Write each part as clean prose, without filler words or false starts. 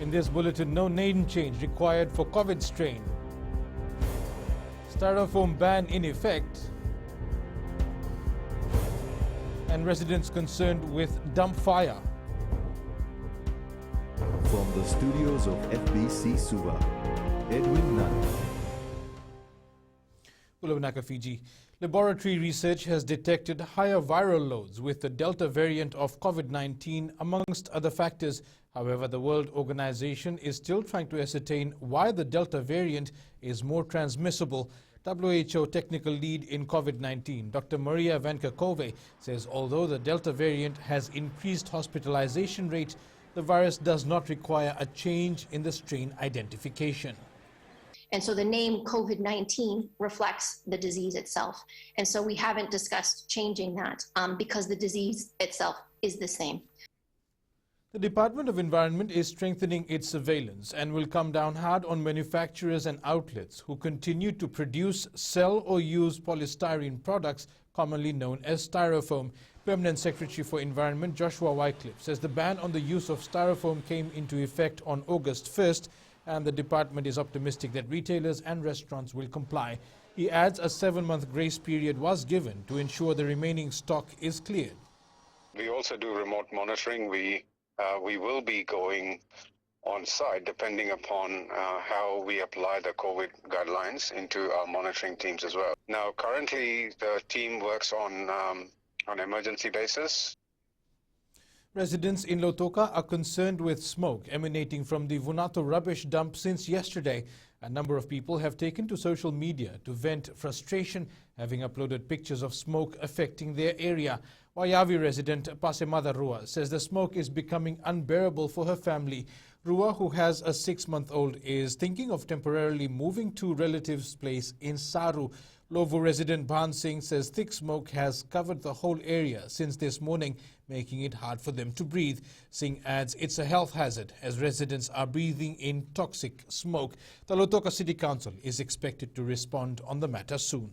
In this bulletin, no name change required for COVID strain. Styrofoam ban in effect. And residents concerned with dump fire. From the studios of FBC Suva, Edwin Nunn. Bulletin, Fiji. Laboratory research has detected higher viral loads with the Delta variant of COVID-19 amongst other factors. However, the World Organization is still trying to ascertain why the Delta variant is more transmissible. WHO technical lead in COVID-19, Dr. Maria Vankakove, says although the Delta variant has increased hospitalization rate, the virus does not require a change in the strain identification. And so the name COVID-19 reflects the disease itself. And so we haven't discussed changing that because the disease itself is the same. The Department of Environment is strengthening its surveillance and will come down hard on manufacturers and outlets who continue to produce, sell or use polystyrene products commonly known as styrofoam. Permanent Secretary for Environment Joshua Wycliffe says the ban on the use of styrofoam came into effect on August 1st, and the department is optimistic that retailers and restaurants will comply. He adds a 7-month grace period was given to ensure the remaining stock is cleared. We also do remote monitoring. We will be going on site depending upon how we apply the COVID guidelines into our monitoring teams as well. Now, currently, the team works on emergency basis. Residents in Lautoka are concerned with smoke emanating from the Vunato rubbish dump since yesterday. A number of people have taken to social media to vent frustration, having uploaded pictures of smoke affecting their area. Wayavi resident Pasemada Rua says the smoke is becoming unbearable for her family. Rua, who has a 6-month-old, is thinking of temporarily moving to relatives' place in Saru. Lovo resident Bhan Singh says thick smoke has covered the whole area since this morning, making it hard for them to breathe. Singh adds it's a health hazard as residents are breathing in toxic smoke. The Lautoka City Council is expected to respond on the matter soon.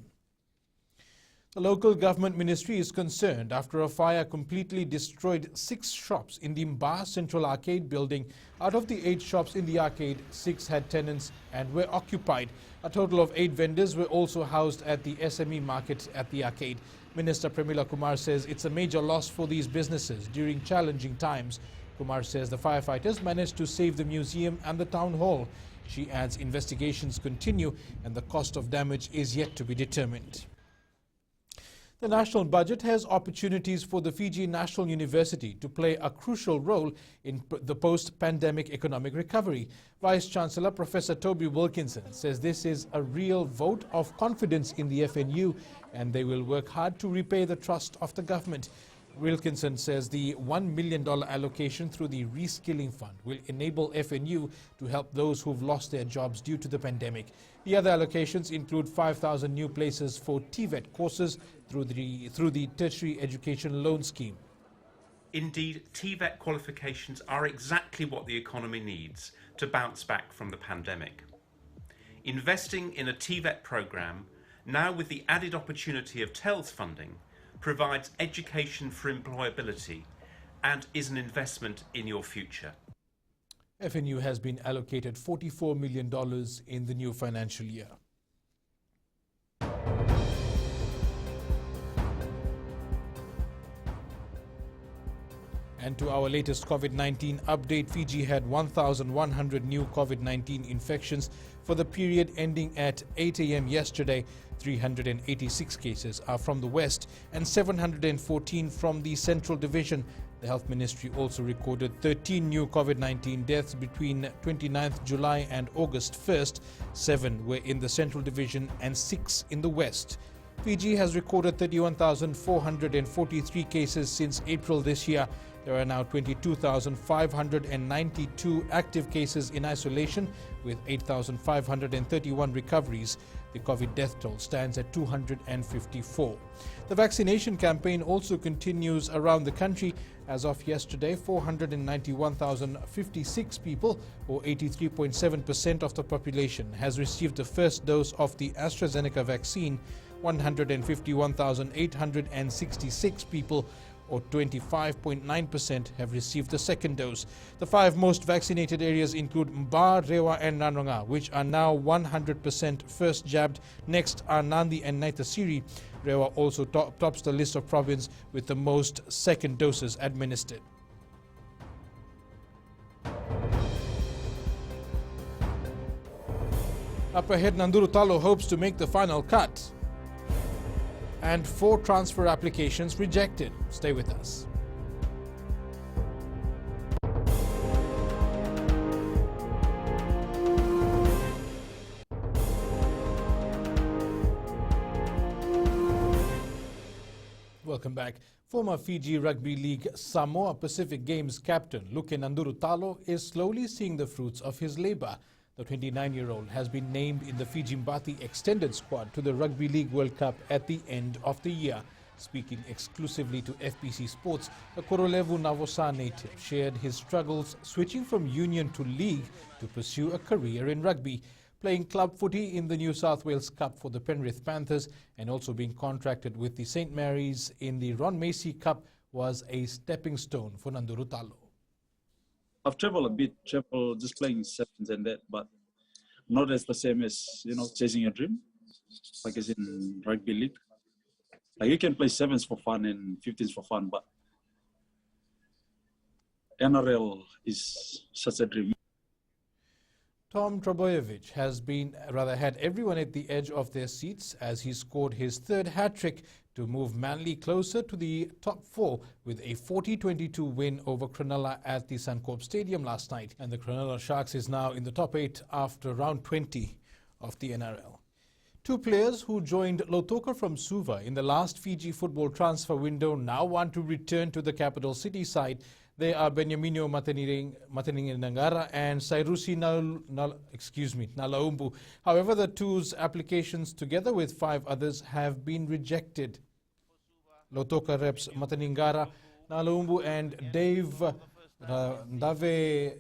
The local government ministry is concerned after a fire completely destroyed 6 shops in the Mba Central Arcade building. Out of the 8 shops in the arcade, 6 had tenants and were occupied. A total of 8 vendors were also housed at the SME market at the arcade. Minister Premila Kumar says it's a major loss for these businesses during challenging times. Kumar says the firefighters managed to save the museum and the town hall. She adds investigations continue and the cost of damage is yet to be determined. The national budget has opportunities for the Fiji National University to play a crucial role in the post-pandemic economic recovery. Vice-Chancellor Professor Toby Wilkinson says this is a real vote of confidence in the FNU and they will work hard to repay the trust of the government. Wilkinson says the $1 million allocation through the Reskilling Fund will enable FNU to help those who've lost their jobs due to the pandemic. The other allocations include 5,000 new places for TVET courses through the Tertiary Education Loan Scheme. Indeed, TVET qualifications are exactly what the economy needs to bounce back from the pandemic. Investing in a TVET programme, now with the added opportunity of TELS funding, provides education for employability and is an investment in your future. FNU has been allocated $44 million in the new financial year. And to our latest COVID-19 update, Fiji had 1,100 new COVID-19 infections for the period ending at 8 a.m. yesterday. 386 cases are from the West and 714 from the Central Division. The Health Ministry also recorded 13 new COVID-19 deaths between 29th July and August 1st. 7 were in the Central Division and 6 in the West. Fiji has recorded 31,443 cases since April this year. There are now 22,592 active cases in isolation with 8,531 recoveries. The COVID death toll stands at 254. The vaccination campaign also continues around the country. As of yesterday, 491,056 people, or 83.7% of the population, has received the first dose of the AstraZeneca vaccine. 151,866 people, or 25.9%, have received the second dose. The 5 most vaccinated areas include Mba, Rewa and Nanonga, which are now 100% first jabbed. Next are Nandi and Naitasiri. Rewa also tops the list of province with the most second doses administered. Up ahead, Nandurutalo hopes to make the final cut. And 4 transfer applications rejected. Stay with us. Welcome back. Former Fiji Rugby League Samoa Pacific Games captain Luke Nandurutalo is slowly seeing the fruits of his labour. The 29-year-old has been named in the Fiji Mbati extended squad to the Rugby League World Cup at the end of the year. Speaking exclusively to FBC Sports, the Korolevu Navosa native shared his struggles switching from union to league to pursue a career in rugby. Playing club footy in the New South Wales Cup for the Penrith Panthers and also being contracted with the St. Mary's in the Ron Macy Cup was a stepping stone for Nandurutalo. I've traveled a bit, just playing sevens and that, but not as the same as, chasing your dream, like as in rugby league. Like you can play sevens for fun and 15s for fun, but NRL is such a dream. Tom Trbojevic had everyone at the edge of their seats as he scored his 3rd hat-trick to move Manly closer to the top 4 with a 40-22 win over Cronulla at the Suncorp Stadium last night. And the Cronulla Sharks is now in the top 8 after round 20 of the NRL. 2 players who joined Lautoka from Suva in the last Fiji football transfer window now want to return to the capital city side. They are Benjamino Mataninganangara and Sairusi Nalaumbu. However, the two's applications, together with 5 others, have been rejected. Lautoka reps Mataningara, Nalaumbu and Dave Ndave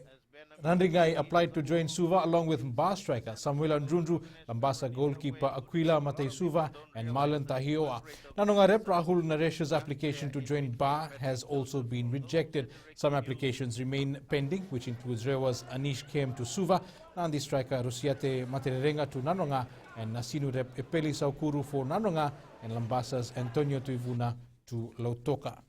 Randingai applied to join Suva along with Mba striker Samuel Andrundu, Labasa goalkeeper Aquila Matesuva and Marlon Tahioa. Nanonga rep Rahul Naresh's application to join Ba has also been rejected. Some applications remain pending, which includes Rewa's Anish Kem to Suva, Nandi striker Rusiate Materenga to Nanonga, and Nasinu rep Epeli Saukuru for Nanonga, and Lambasa's Antonio Tuivuna to Lautoka.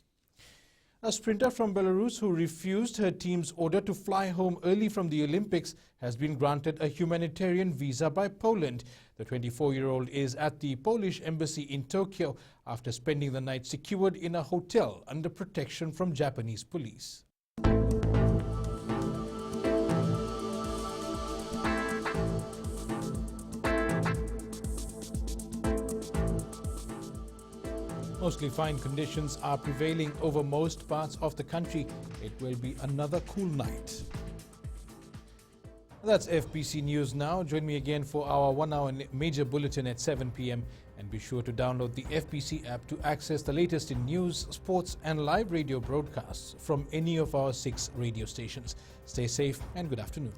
A sprinter from Belarus who refused her team's order to fly home early from the Olympics has been granted a humanitarian visa by Poland. The 24-year-old is at the Polish embassy in Tokyo after spending the night secured in a hotel under protection from Japanese police. Mostly fine conditions are prevailing over most parts of the country. It will be another cool night. That's FBC News Now. Join me again for our 1-hour major bulletin at 7 p.m. And be sure to download the FBC app to access the latest in news, sports and live radio broadcasts from any of our 6 radio stations. Stay safe and good afternoon.